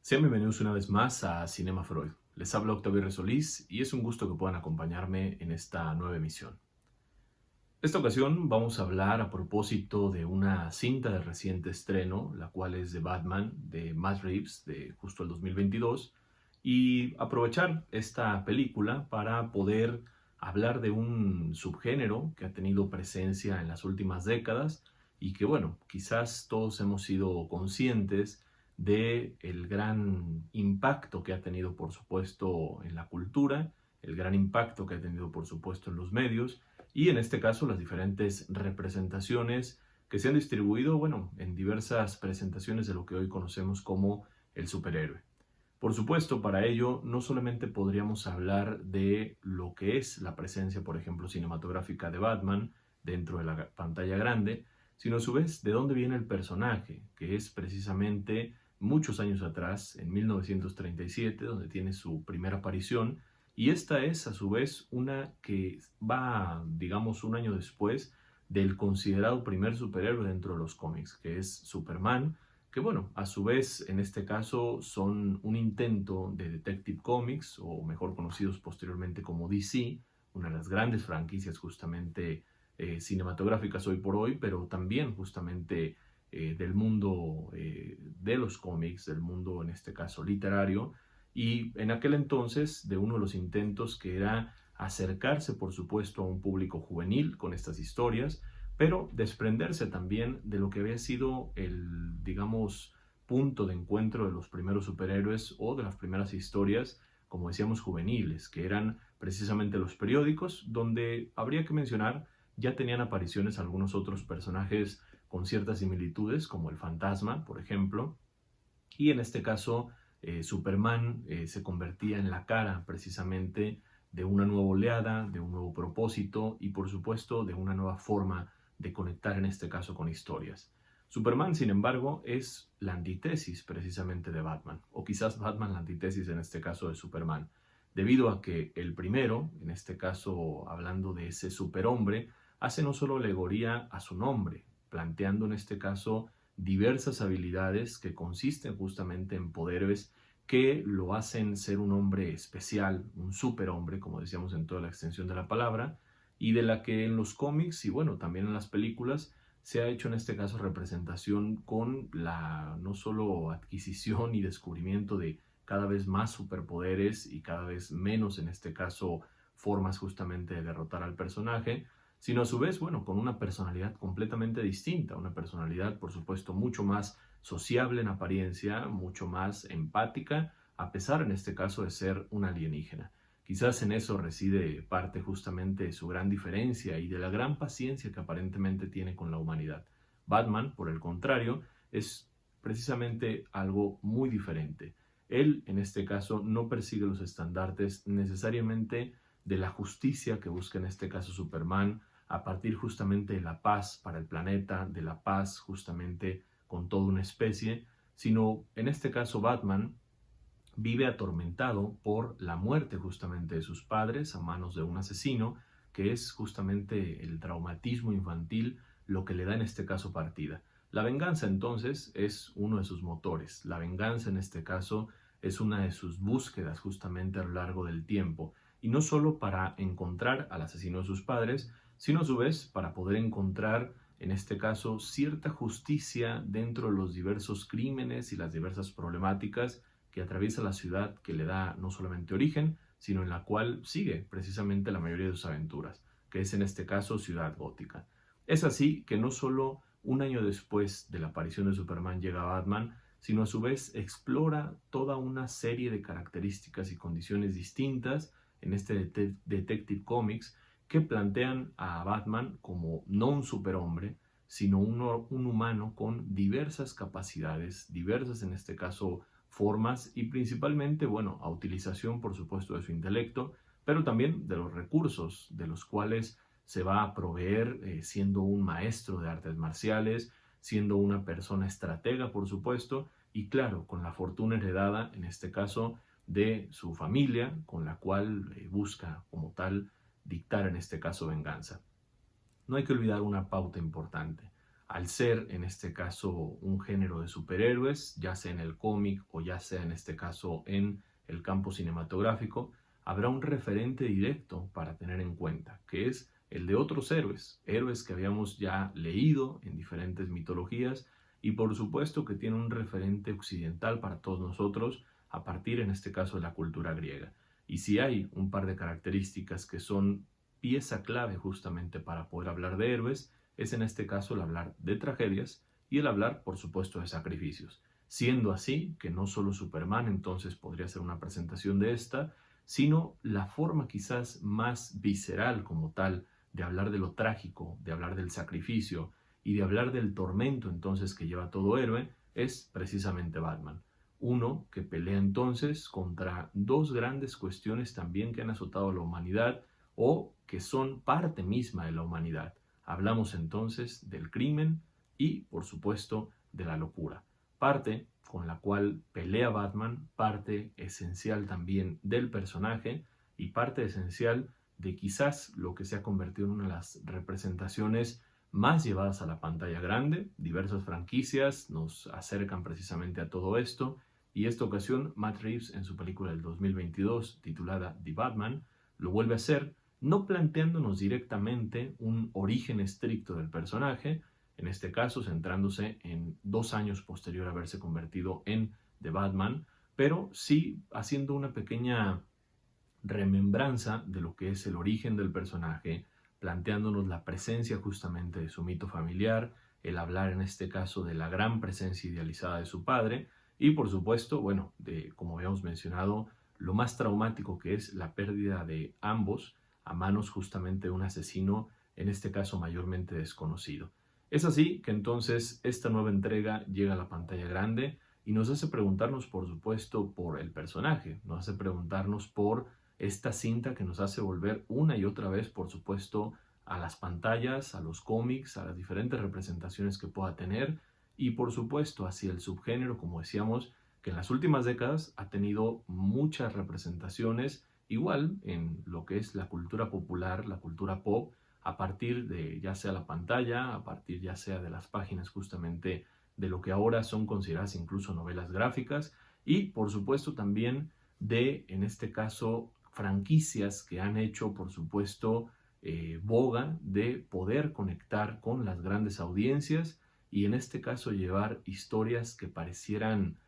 Sean bienvenidos una vez más a Cinema Freud. Les habla Octavio R. Solís y es un gusto que puedan acompañarme en esta nueva emisión. Esta ocasión vamos a hablar a propósito de una cinta de reciente estreno, la cual es de Batman, de Matt Reeves, de justo el 2022, y aprovechar esta película para poder hablar de un subgénero que ha tenido presencia en las últimas décadas y que, bueno, quizás todos hemos sido conscientes de el gran impacto que ha tenido, por supuesto, en la cultura, el gran impacto que ha tenido, por supuesto, en los medios y en este caso las diferentes representaciones que se han distribuido, bueno, en diversas presentaciones de lo que hoy conocemos como el superhéroe. Por supuesto, para ello no solamente podríamos hablar de lo que es la presencia, por ejemplo, cinematográfica de Batman dentro de la pantalla grande, sino a su vez de dónde viene el personaje, que es precisamente muchos años atrás, en 1937, donde tiene su primera aparición, y esta es a su vez una que va, digamos, un año después del considerado primer superhéroe dentro de los cómics, que es Superman, que bueno, a su vez en este caso son un intento de Detective Comics, o mejor conocidos posteriormente como DC, una de las grandes franquicias justamente cinematográficas hoy por hoy, pero también justamente del mundo de los cómics, del mundo en este caso literario, y en aquel entonces de uno de los intentos que era acercarse por supuesto a un público juvenil con estas historias, pero desprenderse también de lo que había sido el, digamos, punto de encuentro de los primeros superhéroes o de las primeras historias, como decíamos, juveniles, que eran precisamente los periódicos, donde habría que mencionar, ya tenían apariciones algunos otros personajes con ciertas similitudes, como el fantasma, por ejemplo, y en este caso Superman se convertía en la cara precisamente de una nueva oleada, de un nuevo propósito y por supuesto de una nueva forma de conectar en este caso con historias. Superman, sin embargo, es la antítesis precisamente de Batman, o quizás Batman la antítesis en este caso de Superman, debido a que el primero, en este caso hablando de ese superhombre, hace no solo alegoría a su nombre, planteando en este caso diversas habilidades que consisten justamente en poderes que lo hacen ser un hombre especial, un superhombre, como decíamos en toda la extensión de la palabra, y de la que en los cómics y bueno, también en las películas se ha hecho en este caso representación con la no solo adquisición y descubrimiento de cada vez más superpoderes y cada vez menos en este caso formas justamente de derrotar al personaje, sino a su vez, bueno, con una personalidad completamente distinta, una personalidad, por supuesto, mucho más sociable en apariencia, mucho más empática, a pesar en este caso de ser un alienígena. Quizás en eso reside parte justamente su gran diferencia y de la gran paciencia que aparentemente tiene con la humanidad. Batman, por el contrario, es precisamente algo muy diferente. Él, en este caso, no persigue los estandartes necesariamente de la justicia que busca en este caso Superman, a partir justamente de la paz para el planeta, de la paz justamente con toda una especie, sino en este caso Batman vive atormentado por la muerte justamente de sus padres a manos de un asesino, que es justamente el traumatismo infantil lo que le da en este caso partida. La venganza entonces es uno de sus motores, la venganza en este caso es una de sus búsquedas justamente a lo largo del tiempo, y no solo para encontrar al asesino de sus padres, sino a su vez para poder encontrar en este caso cierta justicia dentro de los diversos crímenes y las diversas problemáticas que atraviesa la ciudad que le da no solamente origen, sino en la cual sigue precisamente la mayoría de sus aventuras, que es en este caso Ciudad Gótica. Es así que no solo un año después de la aparición de Superman llega Batman, sino a su vez explora toda una serie de características y condiciones distintas en este Detective Comics que plantean a Batman como no un superhombre, sino un humano con diversas capacidades, diversas en este caso formas y principalmente, bueno, a utilización por supuesto de su intelecto, pero también de los recursos de los cuales se va a proveer siendo un maestro de artes marciales, siendo una persona estratega por supuesto, y claro, con la fortuna heredada en este caso de su familia, con la cual busca como tal dictar en este caso venganza. No hay que olvidar una pauta importante. Al ser en este caso un género de superhéroes, ya sea en el cómic o ya sea en este caso en el campo cinematográfico, habrá un referente directo para tener en cuenta, que es el de otros héroes, héroes que habíamos ya leído en diferentes mitologías y por supuesto que tiene un referente occidental para todos nosotros a partir en este caso de la cultura griega. Y si hay un par de características que son pieza clave justamente para poder hablar de héroes, es en este caso el hablar de tragedias y el hablar, por supuesto, de sacrificios. Siendo así que no solo Superman entonces podría ser una presentación de esta, sino la forma quizás más visceral como tal de hablar de lo trágico, de hablar del sacrificio y de hablar del tormento entonces que lleva todo héroe, es precisamente Batman. Uno que pelea entonces contra dos grandes cuestiones también que han azotado a la humanidad o que son parte misma de la humanidad. Hablamos entonces del crimen y, por supuesto, de la locura. Parte con la cual pelea Batman, parte esencial también del personaje y parte esencial de quizás lo que se ha convertido en una de las representaciones más llevadas a la pantalla grande. Diversas franquicias nos acercan precisamente a todo esto y esta ocasión Matt Reeves en su película del 2022 titulada The Batman lo vuelve a hacer, no planteándonos directamente un origen estricto del personaje, en este caso centrándose en 2 años posterior a haberse convertido en The Batman, pero sí haciendo una pequeña remembranza de lo que es el origen del personaje, planteándonos la presencia justamente de su mito familiar, el hablar en este caso de la gran presencia idealizada de su padre y por supuesto, bueno, de como habíamos mencionado, lo más traumático que es la pérdida de ambos a manos justamente de un asesino, en este caso mayormente desconocido. Es así que entonces esta nueva entrega llega a la pantalla grande y nos hace preguntarnos, por supuesto, por el personaje, nos hace preguntarnos por esta cinta que nos hace volver una y otra vez, por supuesto, a las pantallas, a los cómics, a las diferentes representaciones que pueda tener y, por supuesto, hacia el subgénero, como decíamos, que en las últimas décadas ha tenido muchas representaciones, igual en lo que es la cultura popular, la cultura pop, a partir de ya sea la pantalla, a partir ya sea de las páginas justamente de lo que ahora son consideradas incluso novelas gráficas y por supuesto también de, en este caso, franquicias que han hecho, por supuesto, boga de poder conectar con las grandes audiencias y en este caso llevar historias que parecieran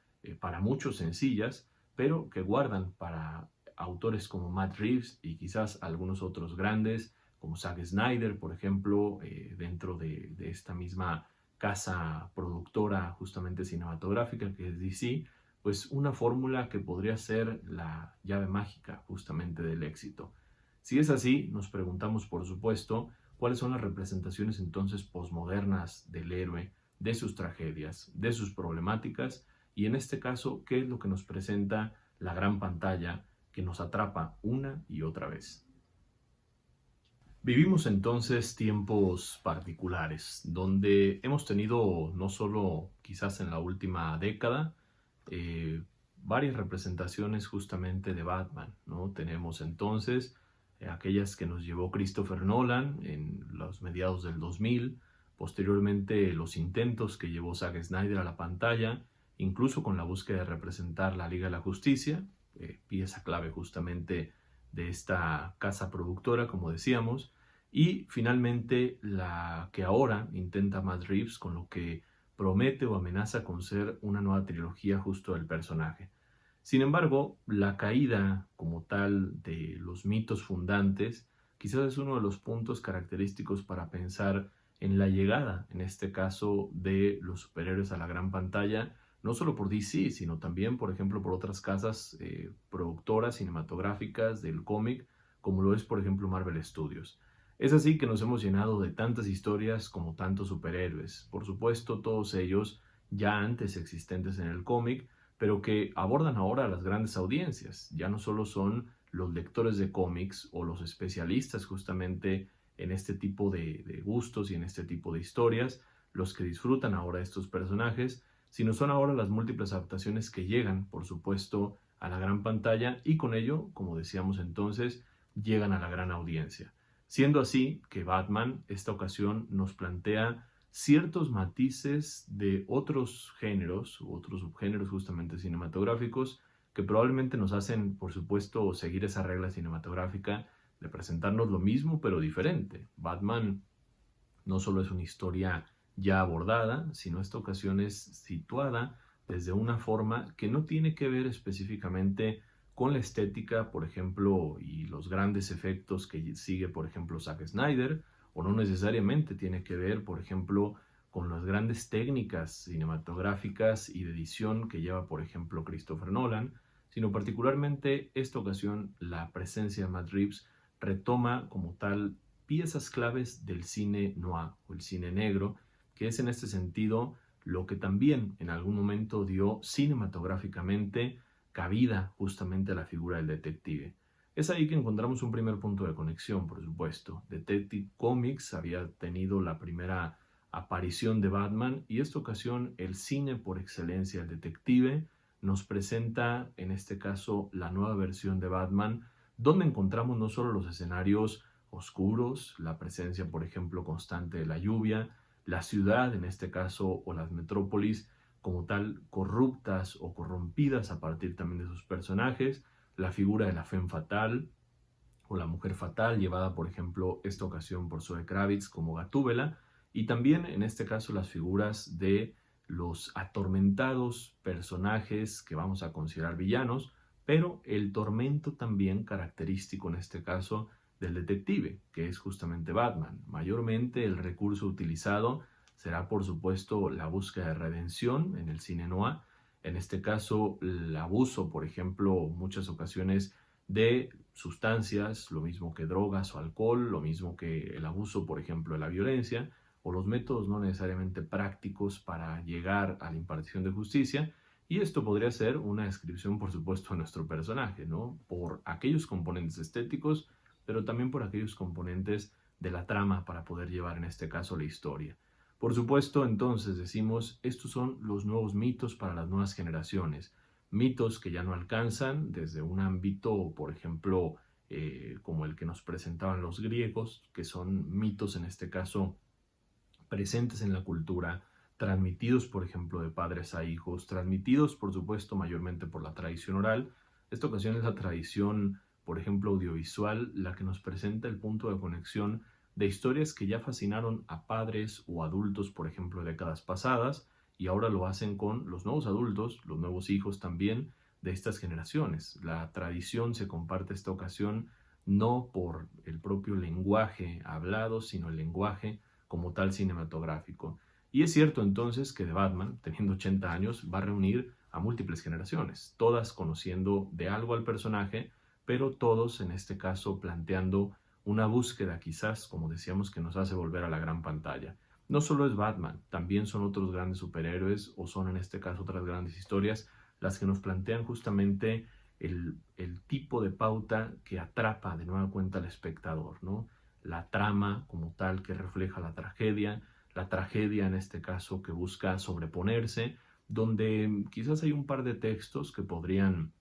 para muchos sencillas, pero que guardan para autores como Matt Reeves y quizás algunos otros grandes, como Zack Snyder, por ejemplo, dentro de esta misma casa productora justamente cinematográfica que es DC, pues una fórmula que podría ser la llave mágica justamente del éxito. Si es así, nos preguntamos por supuesto cuáles son las representaciones entonces posmodernas del héroe, de sus tragedias, de sus problemáticas y en este caso, qué es lo que nos presenta la gran pantalla que nos atrapa una y otra vez. Vivimos entonces tiempos particulares, donde hemos tenido no solo quizás en la última década, eh, varias representaciones justamente de Batman, ¿no? Tenemos entonces aquellas que nos llevó Christopher Nolan en los mediados del 2000, posteriormente los intentos que llevó Zack Snyder a la pantalla, incluso con la búsqueda de representar la Liga de la Justicia, pieza clave justamente de esta casa productora, como decíamos, y finalmente la que ahora intenta Matt Reeves con lo que promete o amenaza con ser una nueva trilogía justo del personaje. Sin embargo, la caída como tal de los mitos fundantes quizás es uno de los puntos característicos para pensar en la llegada, en este caso, de los superhéroes a la gran pantalla, no solo por DC, sino también, por ejemplo, por otras casas productoras cinematográficas del cómic, como lo es, por ejemplo, Marvel Studios. Es así que nos hemos llenado de tantas historias como tantos superhéroes. Por supuesto, todos ellos ya antes existentes en el cómic, pero que abordan ahora a las grandes audiencias. Ya no solo son los lectores de cómics o los especialistas justamente en este tipo de gustos y en este tipo de historias los que disfrutan ahora estos personajes, sino son ahora las múltiples adaptaciones que llegan, por supuesto, a la gran pantalla y con ello, como decíamos entonces, llegan a la gran audiencia. Siendo así que Batman esta ocasión nos plantea ciertos matices de otros géneros u otros subgéneros justamente cinematográficos que probablemente nos hacen, por supuesto, seguir esa regla cinematográfica de presentarnos lo mismo pero diferente. Batman no solo es una historia ya abordada, sino esta ocasión es situada desde una forma que no tiene que ver específicamente con la estética, por ejemplo, y los grandes efectos que sigue, por ejemplo, Zack Snyder, o no necesariamente tiene que ver, por ejemplo, con las grandes técnicas cinematográficas y de edición que lleva, por ejemplo, Christopher Nolan, sino particularmente esta ocasión la presencia de Matt Reeves retoma como tal piezas claves del cine noir o el cine negro, que es en este sentido lo que también en algún momento dio cinematográficamente cabida justamente a la figura del detective. Es ahí que encontramos un primer punto de conexión, por supuesto. Detective Comics había tenido la primera aparición de Batman y esta ocasión el cine por excelencia, el detective, nos presenta en este caso la nueva versión de Batman, donde encontramos no solo los escenarios oscuros, la presencia, por ejemplo, constante de la lluvia, la ciudad, en este caso, o las metrópolis, como tal, corruptas o corrompidas a partir también de sus personajes, la figura de la femme fatal o la mujer fatal, llevada, por ejemplo, esta ocasión por Zoe Kravitz como Gatúbela, y también, en este caso, las figuras de los atormentados personajes que vamos a considerar villanos, pero el tormento también característico en este caso del detective, que es justamente Batman. Mayormente el recurso utilizado será, por supuesto, la búsqueda de redención en el cine noir. En este caso, el abuso, por ejemplo, muchas ocasiones de sustancias, lo mismo que drogas o alcohol, lo mismo que el abuso, por ejemplo, de la violencia, o los métodos no necesariamente prácticos para llegar a la impartición de justicia. Y esto podría ser una descripción, por supuesto, de nuestro personaje, ¿no? Por aquellos componentes estéticos, pero también por aquellos componentes de la trama para poder llevar en este caso la historia. Por supuesto, entonces decimos, estos son los nuevos mitos para las nuevas generaciones. Mitos que ya no alcanzan desde un ámbito, por ejemplo, como el que nos presentaban los griegos, que son mitos en este caso presentes en la cultura, transmitidos, por ejemplo, de padres a hijos, transmitidos, por supuesto, mayormente por la tradición oral. Esta ocasión es la tradición, por ejemplo, audiovisual, la que nos presenta el punto de conexión de historias que ya fascinaron a padres o adultos, por ejemplo, de décadas pasadas, y ahora lo hacen con los nuevos adultos, los nuevos hijos también de estas generaciones. La tradición se comparte esta ocasión no por el propio lenguaje hablado, sino el lenguaje como tal cinematográfico. Y es cierto entonces que The Batman, teniendo 80 años, va a reunir a múltiples generaciones, todas conociendo de algo al personaje, pero todos en este caso planteando una búsqueda quizás, como decíamos, que nos hace volver a la gran pantalla. No solo es Batman, también son otros grandes superhéroes o son en este caso otras grandes historias las que nos plantean justamente el tipo de pauta que atrapa de nueva cuenta al espectador, ¿no? La trama como tal que refleja la tragedia en este caso que busca sobreponerse, donde quizás hay un par de textos que podrían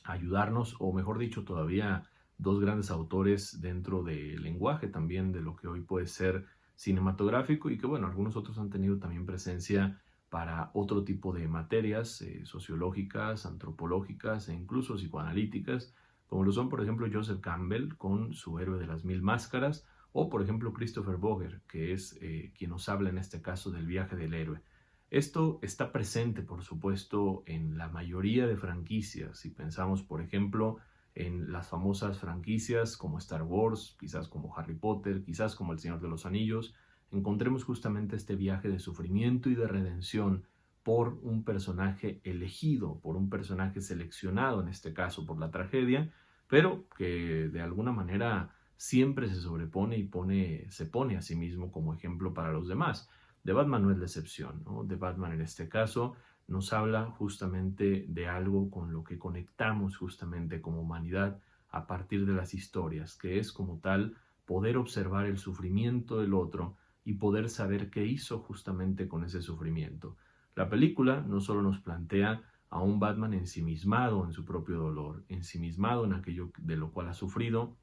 ayudarnos, o mejor dicho, todavía dos grandes autores dentro del lenguaje también de lo que hoy puede ser cinematográfico y que bueno, algunos otros han tenido también presencia para otro tipo de materias sociológicas, antropológicas e incluso psicoanalíticas, como lo son por ejemplo Joseph Campbell con su Héroe de las Mil Máscaras, o por ejemplo Christopher Boger, que es quien nos habla en este caso del viaje del héroe. Esto está presente, por supuesto, en la mayoría de franquicias. Si pensamos, por ejemplo, en las famosas franquicias como Star Wars, quizás como Harry Potter, quizás como El Señor de los Anillos, encontremos justamente este viaje de sufrimiento y de redención por un personaje elegido, por un personaje seleccionado, en este caso por la tragedia, pero que de alguna manera siempre se sobrepone y se pone a sí mismo como ejemplo para los demás. The Batman no es la excepción, ¿no? The Batman en este caso nos habla justamente de algo con lo que conectamos justamente como humanidad a partir de las historias, que es como tal poder observar el sufrimiento del otro y poder saber qué hizo justamente con ese sufrimiento. La película no solo nos plantea a un Batman ensimismado en su propio dolor, ensimismado en aquello de lo cual ha sufrido,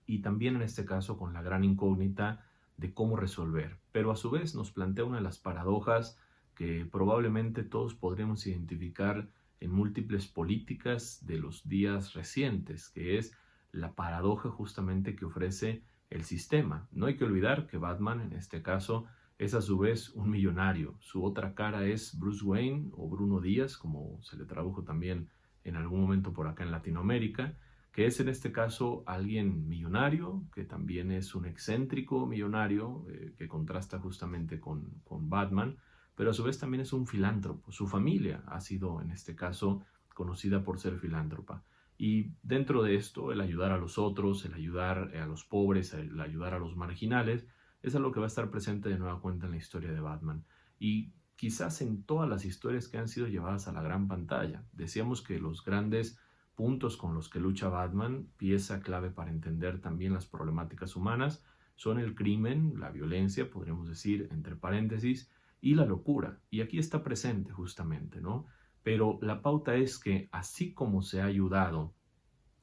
y también en este caso con la gran incógnita de cómo resolver, pero a su vez nos plantea una de las paradojas que probablemente todos podríamos identificar en múltiples políticas de los días recientes, que es la paradoja justamente que ofrece el sistema. No hay que olvidar que Batman, en este caso, es a su vez un millonario. Su otra cara es Bruce Wayne o Bruno Díaz, como se le tradujo también en algún momento por acá en Latinoamérica, que es en este caso alguien millonario, que también es un excéntrico millonario, que contrasta justamente con Batman, pero a su vez también es un filántropo. Su familia ha sido en este caso conocida por ser filántropa. Y dentro de esto, el ayudar a los otros, el ayudar a los pobres, el ayudar a los marginales, es algo que va a estar presente de nueva cuenta en la historia de Batman. Y quizás en todas las historias que han sido llevadas a la gran pantalla. Decíamos que los grandes puntos con los que lucha Batman, pieza clave para entender también las problemáticas humanas, son el crimen, la violencia, podríamos decir, entre paréntesis, y la locura. Y aquí está presente justamente, ¿no? Pero la pauta es que así como se ha ayudado,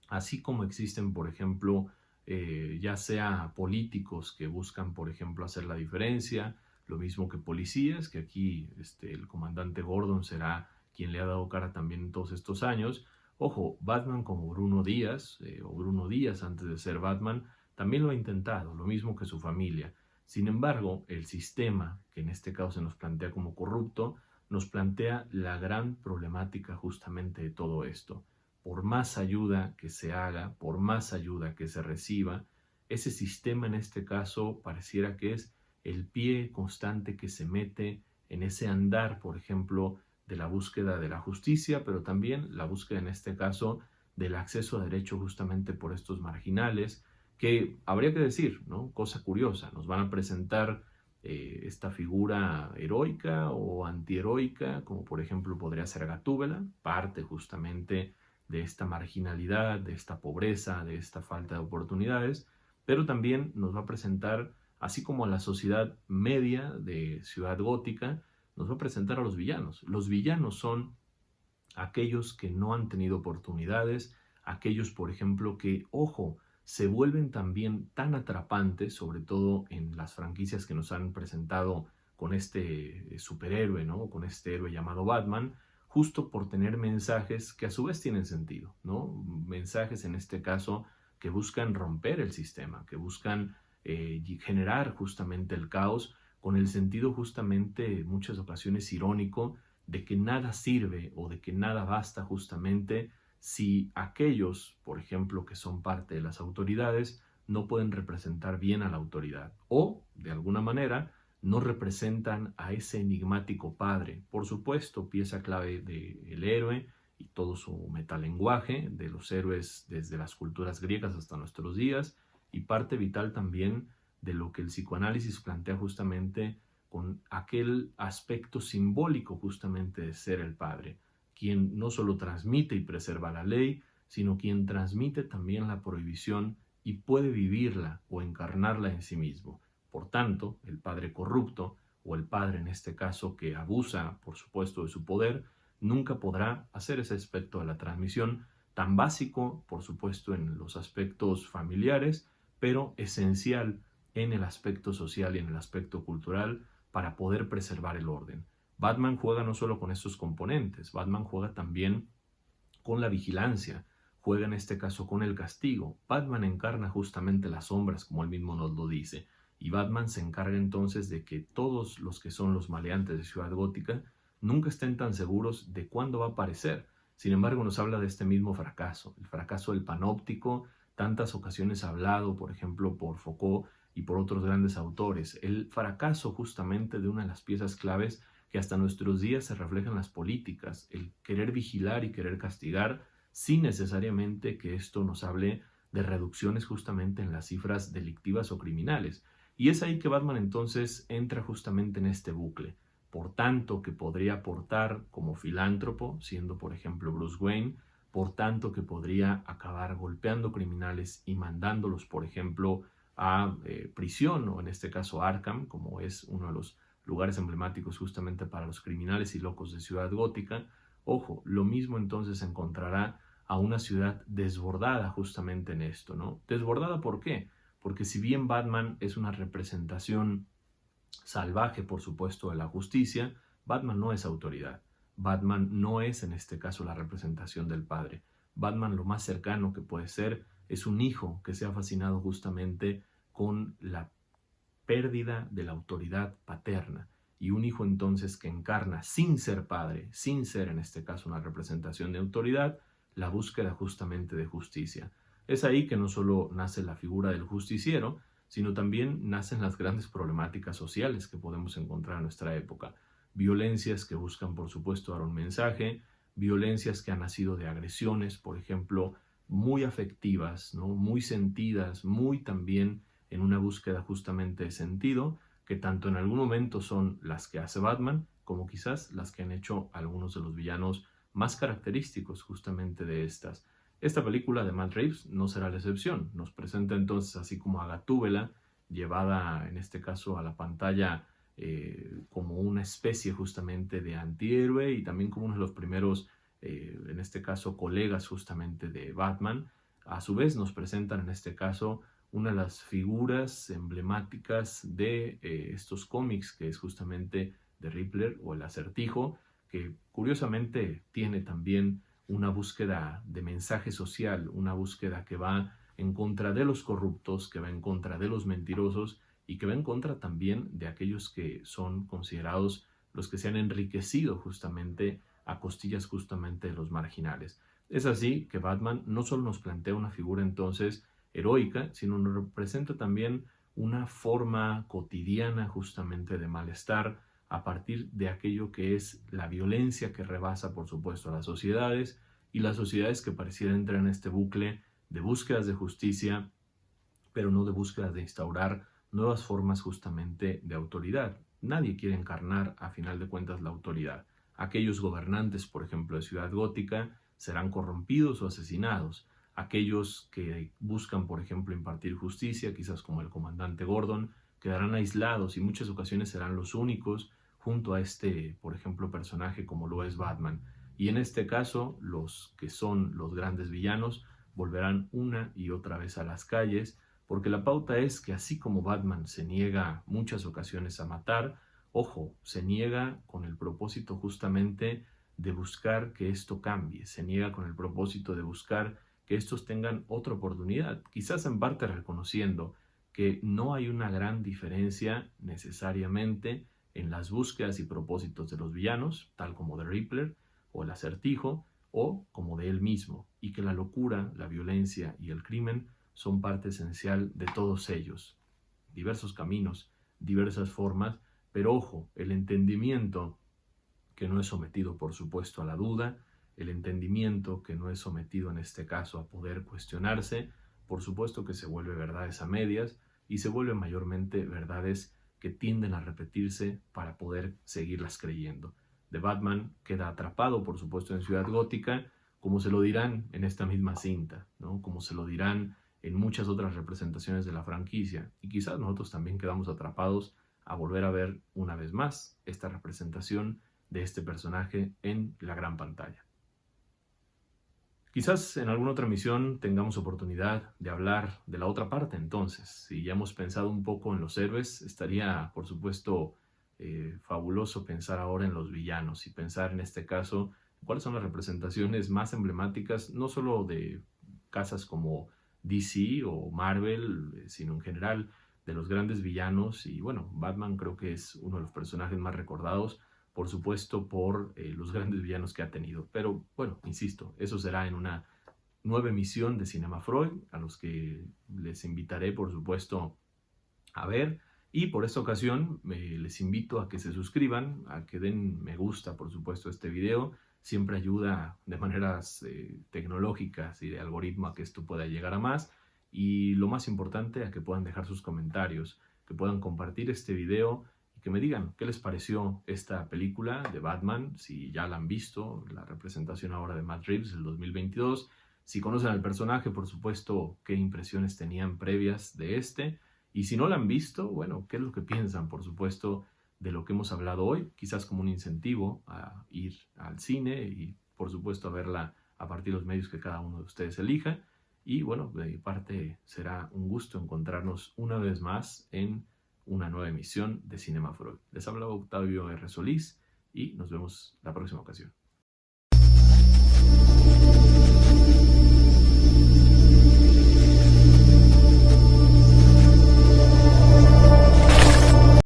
así como existen, por ejemplo, ya sea políticos que buscan, por ejemplo, hacer la diferencia, lo mismo que policías, que aquí el comandante Gordon será quien le ha dado cara también en todos estos años. Ojo, Batman como Bruno Díaz, o Bruno Díaz antes de ser Batman, también lo ha intentado, lo mismo que su familia. Sin embargo, el sistema, que en este caso se nos plantea como corrupto, nos plantea la gran problemática justamente de todo esto. Por más ayuda que se haga, por más ayuda que se reciba, ese sistema en este caso pareciera que es el pie constante que se mete en ese andar, por ejemplo, de la búsqueda de la justicia, pero también la búsqueda en este caso del acceso a derecho justamente por estos marginales, que habría que decir, ¿no? Cosa curiosa, nos van a presentar esta figura heroica o antiheroica, como por ejemplo podría ser Gatúbela, parte justamente de esta marginalidad, de esta pobreza, de esta falta de oportunidades, pero también nos va a presentar, así como a la sociedad media de Ciudad Gótica, nos va a presentar a los villanos. Los villanos son aquellos que no han tenido oportunidades, aquellos, por ejemplo, que, ojo, se vuelven también tan atrapantes, sobre todo en las franquicias que nos han presentado con este superhéroe, ¿no? Con este héroe llamado Batman, justo por tener mensajes que a su vez tienen sentido, ¿no? Mensajes en este caso que buscan romper el sistema, que buscan generar justamente el caos con el sentido justamente en muchas ocasiones irónico de que nada sirve o de que nada basta justamente si aquellos, por ejemplo, que son parte de las autoridades, no pueden representar bien a la autoridad o, de alguna manera, no representan a ese enigmático padre. Por supuesto, pieza clave del héroe y todo su metalenguaje, de los héroes desde las culturas griegas hasta nuestros días, y parte vital también de lo que el psicoanálisis plantea justamente con aquel aspecto simbólico justamente de ser el padre, quien no solo transmite y preserva la ley, sino quien transmite también la prohibición y puede vivirla o encarnarla en sí mismo. Por tanto, el padre corrupto, o el padre en este caso que abusa, por supuesto, de su poder, nunca podrá hacer ese aspecto de la transmisión tan básico, por supuesto, en los aspectos familiares, pero esencial en el aspecto social y en el aspecto cultural para poder preservar el orden. Batman juega no solo con estos componentes, Batman juega también con la vigilancia, juega en este caso con el castigo. Batman encarna justamente las sombras, como él mismo nos lo dice, y Batman se encarga entonces de que todos los que son los maleantes de Ciudad Gótica nunca estén tan seguros de cuándo va a aparecer. Sin embargo, nos habla de este mismo fracaso, el fracaso del panóptico, tantas ocasiones hablado, por ejemplo, por Foucault y por otros grandes autores, el fracaso justamente de una de las piezas claves que hasta nuestros días se refleja en las políticas, el querer vigilar y querer castigar sin necesariamente que esto nos hable de reducciones justamente en las cifras delictivas o criminales. Y es ahí que Batman entonces entra justamente en este bucle. Por tanto que podría aportar como filántropo, siendo por ejemplo Bruce Wayne, por tanto que podría acabar golpeando criminales y mandándolos, por ejemplo, a prisión, o en este caso Arkham, como es uno de los lugares emblemáticos justamente para los criminales y locos de Ciudad Gótica. Ojo, lo mismo entonces encontrará a una ciudad desbordada justamente en esto, ¿no? ¿Desbordada por qué? porque si bien Batman es una representación salvaje, por supuesto, de la justicia, Batman no es autoridad. Batman no es, en este caso, la representación del padre. Batman lo más cercano que puede ser es un hijo que se ha fascinado justamente con la pérdida de la autoridad paterna, y un hijo entonces que encarna, sin ser padre, sin ser en este caso una representación de autoridad, la búsqueda justamente de justicia. Es ahí que no solo nace la figura del justiciero, sino también nacen las grandes problemáticas sociales que podemos encontrar en nuestra época. Violencias que buscan, por supuesto, dar un mensaje, violencias que han nacido de agresiones, por ejemplo, muy afectivas, ¿no? Muy sentidas, muy también en una búsqueda justamente de sentido, que tanto en algún momento son las que hace Batman, como quizás las que han hecho algunos de los villanos más característicos justamente de estas. Esta película de Matt Reeves no será la excepción. Nos presenta entonces así como a Gatúbela, llevada en este caso a la pantalla como una especie justamente de antihéroe y también como uno de los primeros, en este caso, colegas justamente de Batman. A su vez nos presentan en este caso una de las figuras emblemáticas de estos cómics, que es justamente The Riddler o el Acertijo, que curiosamente tiene también una búsqueda de mensaje social, una búsqueda que va en contra de los corruptos, que va en contra de los mentirosos y que va en contra también de aquellos que son considerados los que se han enriquecido justamente a costillas justamente de los marginales. Es así que Batman no solo nos plantea una figura entonces heroica, sino nos representa también una forma cotidiana justamente de malestar a partir de aquello que es la violencia que rebasa, por supuesto, a las sociedades, y las sociedades que parecieran entrar en este bucle de búsquedas de justicia, pero no de búsquedas de instaurar nuevas formas justamente de autoridad. Nadie quiere encarnar, a final de cuentas, la autoridad. Aquellos gobernantes, por ejemplo, de Ciudad Gótica, serán corrompidos o asesinados. Aquellos que buscan, por ejemplo, impartir justicia, quizás como el comandante Gordon, quedarán aislados y en muchas ocasiones serán los únicos junto a este, por ejemplo, personaje como lo es Batman. Y en este caso, los que son los grandes villanos volverán una y otra vez a las calles, porque la pauta es que así como Batman se niega muchas ocasiones a matar, ojo, se niega con el propósito justamente de buscar que esto cambie, se niega con el propósito de buscar que estos tengan otra oportunidad, quizás en parte reconociendo que no hay una gran diferencia necesariamente en las búsquedas y propósitos de los villanos, tal como de Riddler o el Acertijo, o como de él mismo, y que la locura, la violencia y el crimen son parte esencial de todos ellos. Diversos caminos, diversas formas, pero ojo, el entendimiento que no es sometido, por supuesto, a la duda, el entendimiento que no es sometido en este caso a poder cuestionarse, por supuesto que se vuelve verdades a medias y se vuelven mayormente verdades que tienden a repetirse para poder seguirlas creyendo. The Batman queda atrapado, por supuesto, en Ciudad Gótica, como se lo dirán en esta misma cinta, ¿no? Como se lo dirán en muchas otras representaciones de la franquicia, y quizás nosotros también quedamos atrapados a volver a ver una vez más esta representación de este personaje en la gran pantalla. Quizás en alguna otra emisión tengamos oportunidad de hablar de la otra parte entonces. Si ya hemos pensado un poco en los héroes, estaría por supuesto fabuloso pensar ahora en los villanos y pensar en este caso cuáles son las representaciones más emblemáticas, no solo de casas como DC o Marvel, sino en general de los grandes villanos. Y bueno, Batman creo que es uno de los personajes más recordados, por supuesto, por los grandes villanos que ha tenido. Pero bueno, insisto, eso será en una nueva emisión de Cinema Freud, a los que les invitaré, por supuesto, a ver. Y por esta ocasión les invito a que se suscriban, a que den me gusta, por supuesto, a este video. Siempre ayuda de maneras tecnológicas y de algoritmo a que esto pueda llegar a más. Y lo más importante, a que puedan dejar sus comentarios, que puedan compartir este video y que me digan qué les pareció esta película de Batman, si ya la han visto, la representación ahora de Matt Reeves del 2022. Si conocen al personaje, por supuesto, qué impresiones tenían previas de este. Y si no la han visto, bueno, ¿qué es lo que piensan, por supuesto, de lo que hemos hablado hoy? Quizás como un incentivo a ir al cine y, por supuesto, a verla a partir de los medios que cada uno de ustedes elija. Y bueno, de mi parte será un gusto encontrarnos una vez más en una nueva emisión de Cinema Freud. Les habla Octavio R. Solís y nos vemos la próxima ocasión.